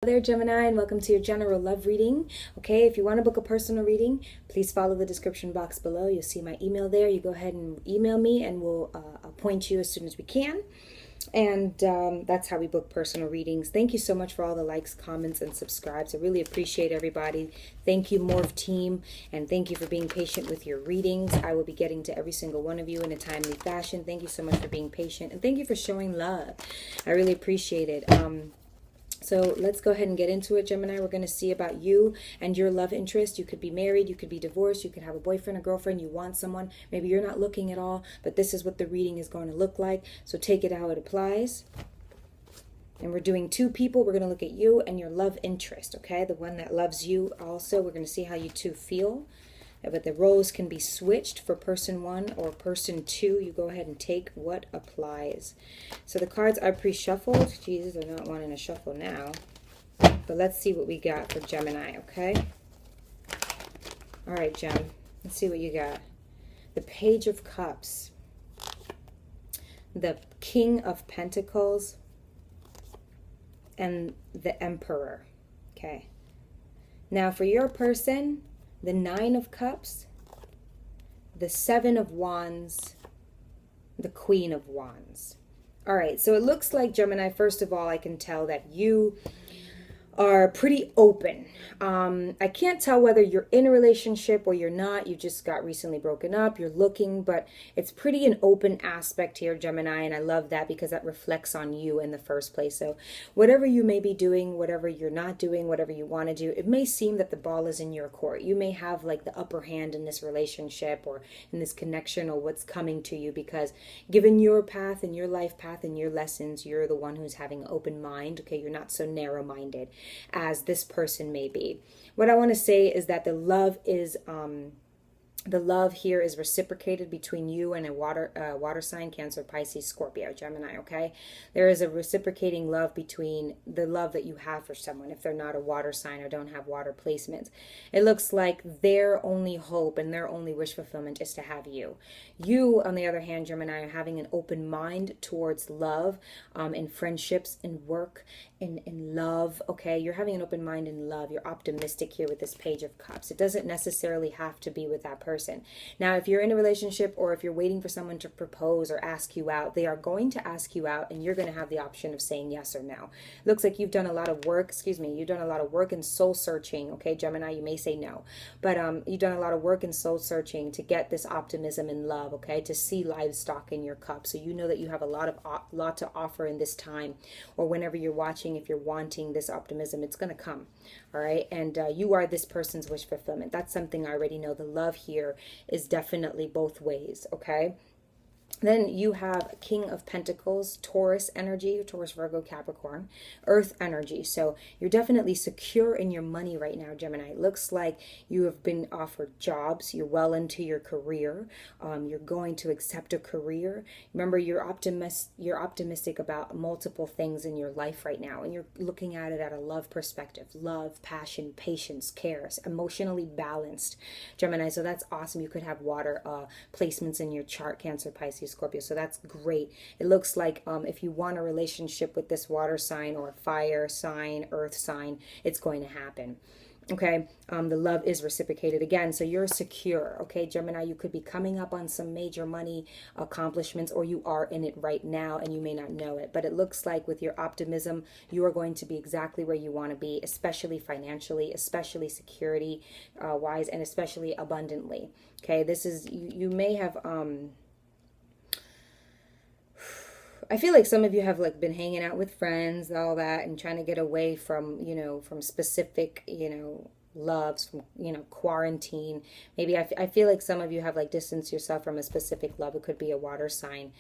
there, Gemini, and welcome to your general love reading. Okay, if you want to book a personal reading, please follow the description box below. You'll see my email there. You go ahead and email me, and we'll appoint you as soon as we can. And that's how we book personal readings. Thank you so much for all the likes, comments, and subscribes. I really appreciate everybody. Thank you, Morph team, and thank you for being patient with your readings. I will be getting to every single one of you in a timely fashion. Thank you so much for being patient, and thank you for showing love. I really appreciate it. So let's go ahead and get into it, Gemini. We're going to see about you and your love interest. You could be married, you could be divorced, you could have a boyfriend or girlfriend, you want someone. Maybe you're not looking at all, but this is what the reading is going to look like. So take it how it applies. And we're doing two people. We're going to look at you and your love interest, okay? The one that loves you also. We're going to see how you two feel. But the roles can be switched for person one or person two. You go ahead and take what applies. So the cards are pre-shuffled. Jesus, they're not wanting to shuffle now. But let's see what we got for Gemini, okay? All right, Gem. Let's see what you got. The Page of Cups. The King of Pentacles. And the Emperor. Okay. Now for your person, the Nine of Cups, the Seven of Wands, the Queen of Wands. All right, so it looks like, Gemini, first of all, I can tell that you are pretty open. I can't tell whether you're in a relationship or you're not. You just got recently broken up. You're looking, but it's pretty an open aspect here, Gemini, and I love that because that reflects on you in the first place. So whatever you may be doing, whatever you're not doing, whatever you want to do, it may seem that the ball is in your court. You may have like the upper hand in this relationship or in this connection or what's coming to you because given your path and your life path and your lessons, you're the one who's having an open mind. Okay, you're not so narrow-minded as this person may be. What I want to say is that the love here is reciprocated between you and a water sign, Cancer, Pisces, Scorpio, Gemini, okay? There is a reciprocating love between the love that you have for someone if they're not a water sign or don't have water placements. It looks like their only hope and their only wish fulfillment is to have you. You, on the other hand, Gemini, are having an open mind towards love in friendships, in work, in love, okay? You're having an open mind in love. You're optimistic here with this Page of Cups. It doesn't necessarily have to be with that person. Now, if you're in a relationship or if you're waiting for someone to propose or ask you out, they are going to ask you out and you're going to have the option of saying yes or no. Looks like you've done a lot of work, you've done a lot of work in soul searching, okay, Gemini, you may say no, but you've done a lot of work in soul searching to get this optimism in love, okay, to see livestock in your cup. So you know that you have a lot to offer in this time or whenever you're watching. If you're wanting this optimism, it's going to come, all right? And you are this person's wish fulfillment. That's something I already know. The love here is definitely both ways, okay? Then you have King of Pentacles, Taurus energy, Taurus, Virgo, Capricorn, Earth energy. So you're definitely secure in your money right now, Gemini. It looks like you have been offered jobs. You're well into your career. You're going to accept a career. Remember, you're optimistic about multiple things in your life right now, and you're looking at it at a love perspective. Love, passion, patience, care, emotionally balanced, Gemini. So that's awesome. You could have water placements in your chart, Cancer, Pisces, Scorpio. So that's great. It looks like if you want a relationship with this water sign or fire sign, earth sign, it's going to happen. Okay, the love is reciprocated again, so you're secure. Okay, Gemini, you could be coming up on some major money accomplishments, or you are in it right now and you may not know it. But it looks like with your optimism, you are going to be exactly where you want to be, especially financially, especially security wise, and especially abundantly. Okay, this is you may have I feel like some of you have like been hanging out with friends, all that, and trying to get away from, from specific, loves, from, quarantine. Maybe I feel like some of you have like distanced yourself from a specific love. It could be a water sign,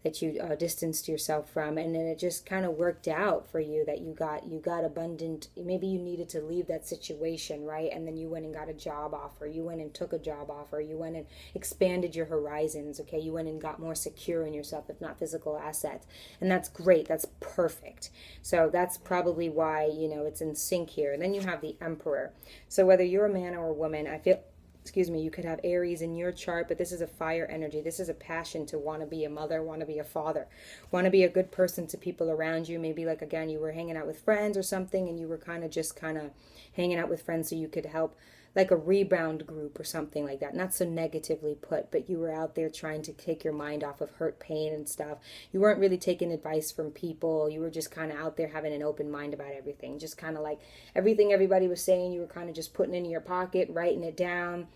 that you distanced yourself from, and then it just kind of worked out for you that you got abundant. Maybe you needed to leave that situation, right? And then you went and got a job offer. You went and took a job offer. You went and expanded your horizons, okay? You went and got more secure in yourself, if not physical assets. And that's great. That's perfect. So that's probably why, it's in sync here. And then you have the Emperor. So whether you're a man or a woman, I feel excuse me, you could have Aries in your chart, but this is a fire energy. This is a passion to want to be a mother, want to be a father, want to be a good person to people around you. Maybe like, again, you were hanging out with friends or something, and you were kind of hanging out with friends so you could help, like a rebound group or something like that. Not so negatively put, but you were out there trying to take your mind off of hurt, pain, and stuff. You weren't really taking advice from people. You were just kind of out there having an open mind about everything. Just kind of like everything everybody was saying, you were kind of just putting it in your pocket, writing it down.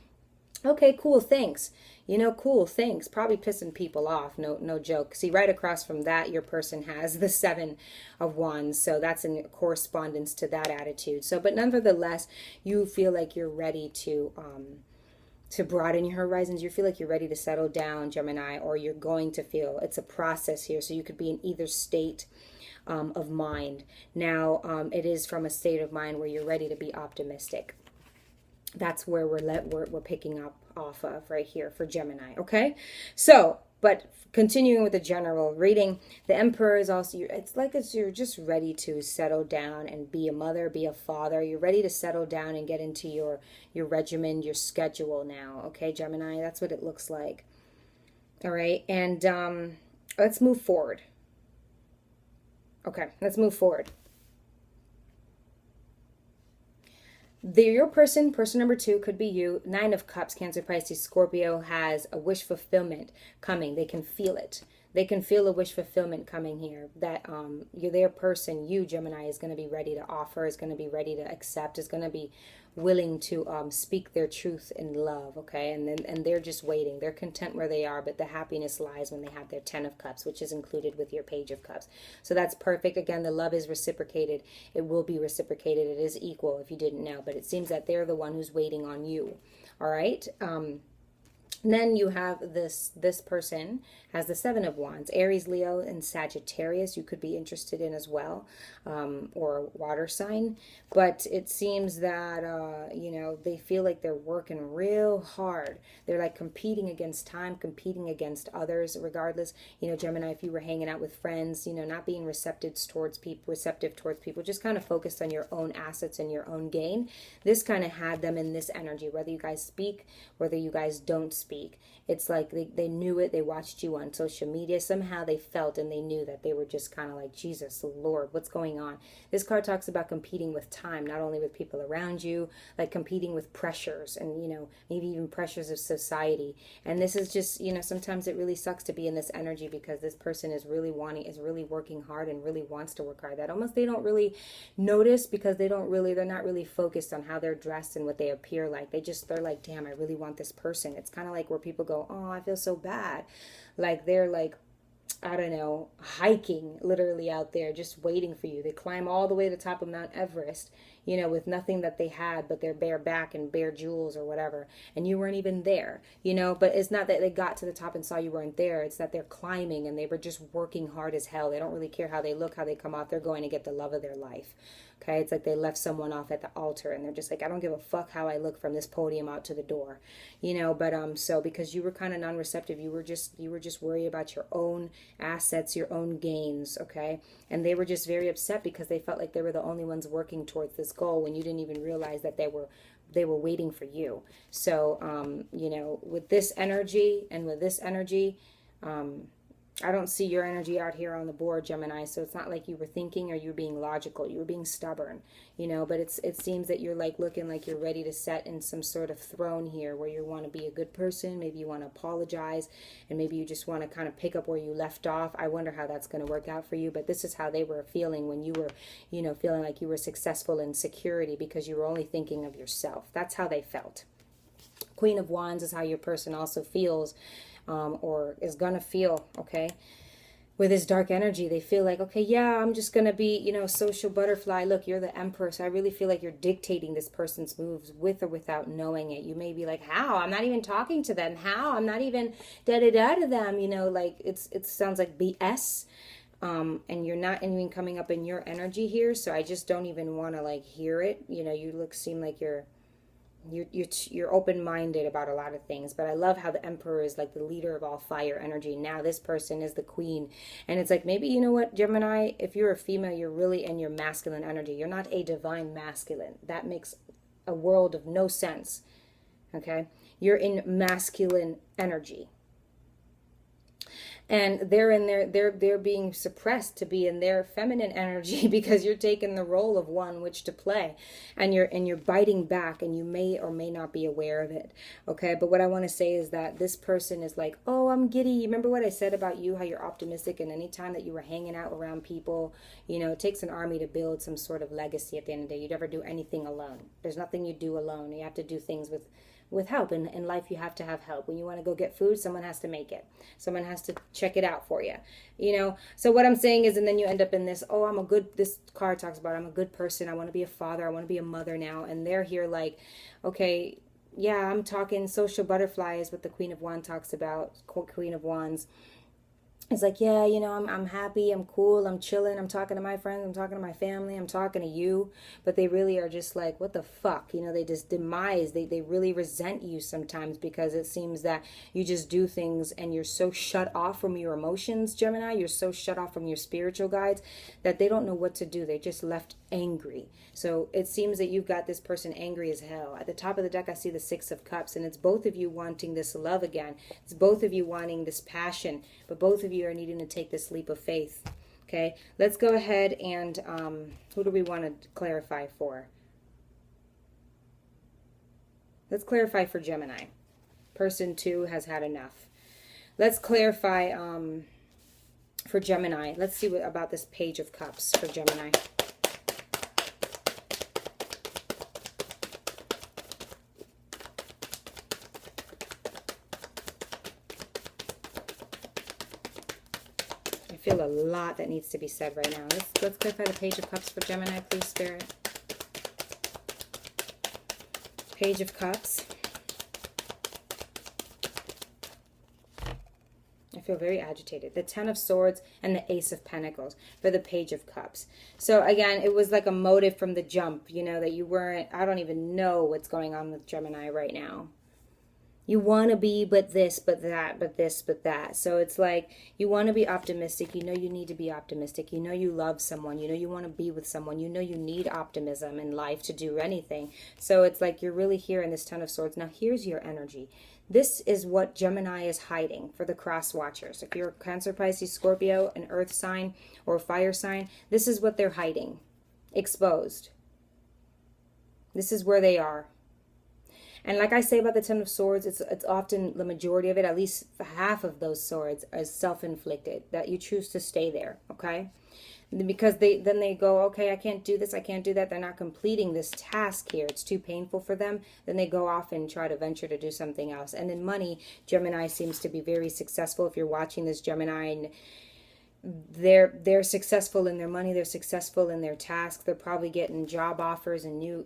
Okay, cool, thanks. Cool, thanks. Probably pissing people off. No joke. See, right across from that, your person has the Seven of Wands. So that's in correspondence to that attitude. So, but nevertheless, you feel like you're ready to broaden your horizons. You feel like you're ready to settle down, Gemini, or you're going to feel it's a process here. So you could be in either state of mind. Now, it is from a state of mind where you're ready to be optimistic. That's where we're picking up off of right here for Gemini. Okay, so but continuing with the general reading, the Emperor is also, it's like you're just ready to settle down and be a mother, be a father. You're ready to settle down and get into your regimen, your schedule now. Okay, Gemini, that's what it looks like. All right, and let's move forward. Okay, let's move forward. Your person number 2 could be you. 9 of Cups, Cancer, Pisces, Scorpio, has a wish fulfillment coming. They can feel it. They can feel a wish fulfillment coming here. That their person, you, Gemini, is going to be ready to offer, is going to be ready to accept, is going to be willing to speak their truth in love, okay? And they're just waiting. They're content where they are, but the happiness lies when they have their 10 of Cups, which is included with your Page of Cups. So that's perfect. Again, the love is reciprocated. It will be reciprocated. It is equal, if you didn't know, but it seems that they're the one who's waiting on you, all right? Then you have this person has the 7 of Wands, Aries, Leo, and Sagittarius. You could be interested in as well, or water sign. But it seems that, they feel like they're working real hard. They're like competing against time, competing against others, regardless. Gemini, if you were hanging out with friends, not being receptive towards people, just kind of focused on your own assets and your own gain. This kind of had them in this energy, whether you guys speak, whether you guys don't speak. It's like they knew it. They watched you on social media. Somehow they felt and they knew that they were just kind of like, Jesus, Lord, what's going on? This card talks about competing with time, not only with people around you, like competing with pressures and, maybe even pressures of society. And this is just, sometimes it really sucks to be in this energy because this person is really working hard and really wants to work hard. That almost they don't really notice because they're not really focused on how they're dressed and what they appear like. They're like, damn, I really want this person. It's kind of like where people go, oh, I feel so bad. Like they're like, I don't know, hiking literally out there just waiting for you. They climb all the way to the top of Mount Everest, with nothing that they had but their bare back and bare jewels or whatever. And you weren't even there, but it's not that they got to the top and saw you weren't there. It's that they're climbing and they were just working hard as hell. They don't really care how they look, how they come off. They're going to get the love of their life. Okay, it's like they left someone off at the altar and they're just like, I don't give a fuck how I look from this podium out to the door, but so because you were kind of non-receptive, you were just worried about your own assets, your own gains, okay? And they were just very upset because they felt like they were the only ones working towards this goal when you didn't even realize that they were waiting for you. So with this energy and with this energy, I don't see your energy out here on the board, Gemini, so it's not like you were thinking or you were being logical. You were being stubborn, but it seems that you're like looking like you're ready to set in some sort of throne here where you want to be a good person. Maybe you want to apologize, and maybe you just want to kind of pick up where you left off. I wonder how that's going to work out for you, but this is how they were feeling when you were, feeling like you were successful in security because you were only thinking of yourself. That's how they felt. Queen of Wands is how your person also feels. Or is gonna feel, okay, with this dark energy. They feel like, okay, yeah, I'm just gonna be, social butterfly. Look, you're the Emperor, so I really feel like you're dictating this person's moves with or without knowing it. You may be like, how? I'm not even talking to them. How? I'm not even da-da-da to them, like it sounds like BS. And you're not even coming up in your energy here, so I just don't even want to like hear it. You seem like you're open-minded about a lot of things, but I love how the Emperor is like the leader of all fire energy. Now this person is the queen, and it's like, maybe, you know what, Gemini, if you're a female, you're really in your masculine energy. You're not a divine masculine. That makes a world of no sense. Okay? You're in masculine energy. And they're in they're being suppressed to be in their feminine energy because you're taking the role of one which to play, and you're biting back, and you may or may not be aware of it. Okay, but what I want to say is that this person is like, oh, I'm giddy. Remember what I said about you, how you're optimistic, and any time that you were hanging out around people, you know, it takes an army to build some sort of legacy. At the end of the day, you never do anything alone. There's nothing you do alone. You have to do things with help. In life, you have to have help. When you want to go get food, someone has to make it. Someone has to check it out for you. You know, so what I'm saying is, and then you end up in this, oh, this card talks about, I'm a good person. I want to be a father. I want to be a mother now. And they're here like, okay, yeah, I'm talking social butterfly is what the Queen of Wands talks about. Queen of Wands. It's like, yeah, you know, I'm happy, I'm cool, I'm chilling, I'm talking to my friends, I'm talking to my family, I'm talking to you. But they really are just like, what the fuck? You know, they just demise. They really resent you sometimes because it seems that you just do things and you're so shut off from your emotions, Gemini. You're so shut off from your spiritual guides that they don't know what to do. They're just left angry. So it seems that you've got this person angry as hell. At the top of the deck, I see the Six of Cups, and it's both of you wanting this love again. It's both of you wanting this passion, but both of you are needing to take this leap of faith. Okay, let's go ahead and who do we want to clarify for? Let's clarify for Gemini. Person 2 has had enough. Let's clarify for Gemini. Let's see what about this Page of Cups for Gemini. I feel a lot that needs to be said right now. Let's clarify the Page of Cups for Gemini, please, Spirit. Page of Cups. I feel very agitated. The Ten of Swords and the Ace of Pentacles for the Page of Cups. So again, it was like a motive from the jump, you know, that you weren't, I don't even know what's going on with Gemini right now. You want to be, but this, but that, but this, but that. So it's like you want to be optimistic. You know you need to be optimistic. You know you love someone. You know you want to be with someone. You know you need optimism in life to do anything. So it's like you're really here in this Ten of Swords. Now here's your energy. This is what Gemini is hiding for the cross watchers. If you're Cancer, Pisces, Scorpio, an earth sign or a fire sign, this is what they're hiding. Exposed. This is where they are. And like I say about the Ten of Swords, it's often the majority of it, at least half of those swords, is self-inflicted, that you choose to stay there, okay? Because then they go, okay, I can't do this, I can't do that. They're not completing this task here. It's too painful for them. Then they go off and try to venture to do something else. And in money, Gemini seems to be very successful. If you're watching this, Gemini, and they're successful in their money, they're successful in their tasks, they're probably getting job offers and new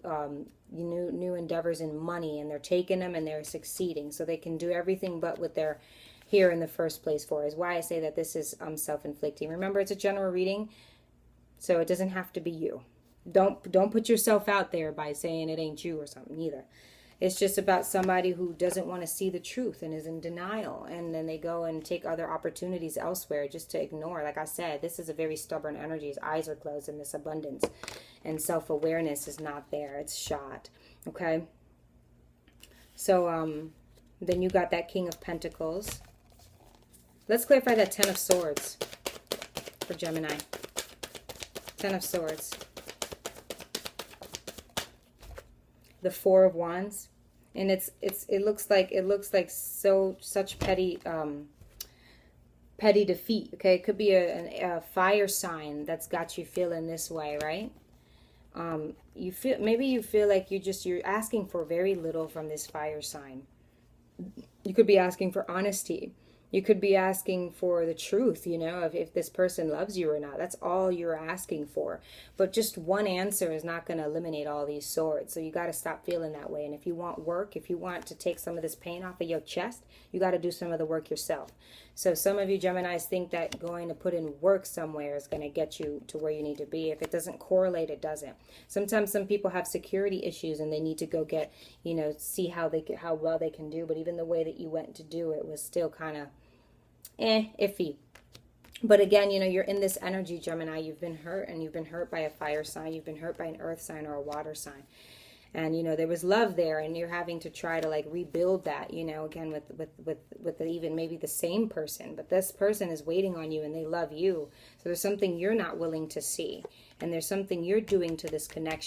endeavors in money, and they're taking them and they're succeeding. So they can do everything but what they're here in the first place for, is why I say that this is self-inflicting. Remember, it's a general reading, so it doesn't have to be you. Don't put yourself out there by saying it ain't you or something either. It's just about somebody who doesn't want to see the truth and is in denial. And then they go and take other opportunities elsewhere just to ignore. Like I said, this is a very stubborn energy. His eyes are closed in this abundance. And self-awareness is not there. It's shot. Okay? So, then you got that King of Pentacles. Let's clarify that Ten of Swords for Gemini. Ten of Swords. The Four of Wands. And it looks like such petty defeat. Okay, it could be a fire sign that's got you feeling this way, right? You feel like you're asking for very little from this fire sign. You could be asking for honesty. You could be asking for the truth, you know, if this person loves you or not. That's all you're asking for. But just one answer is not going to eliminate all these swords. So you got to stop feeling that way. And if you want work, if you want to take some of this pain off of your chest, you got to do some of the work yourself. So some of you Geminis think that going to put in work somewhere is going to get you to where you need to be. If it doesn't correlate, it doesn't. Sometimes some people have security issues and they need to go get, you know, see how well they can do. But even the way that you went to do it was still kind of iffy. But again, you know, you're in this energy, Gemini. You've been hurt, and you've been hurt by a fire sign. You've been hurt by an earth sign or a water sign. and you know there was love there, and you're having to try to like rebuild that, you know, again with even maybe the same person, but this person is waiting on you and they love you. So there's something you're not willing to see, and there's something you're doing to this connection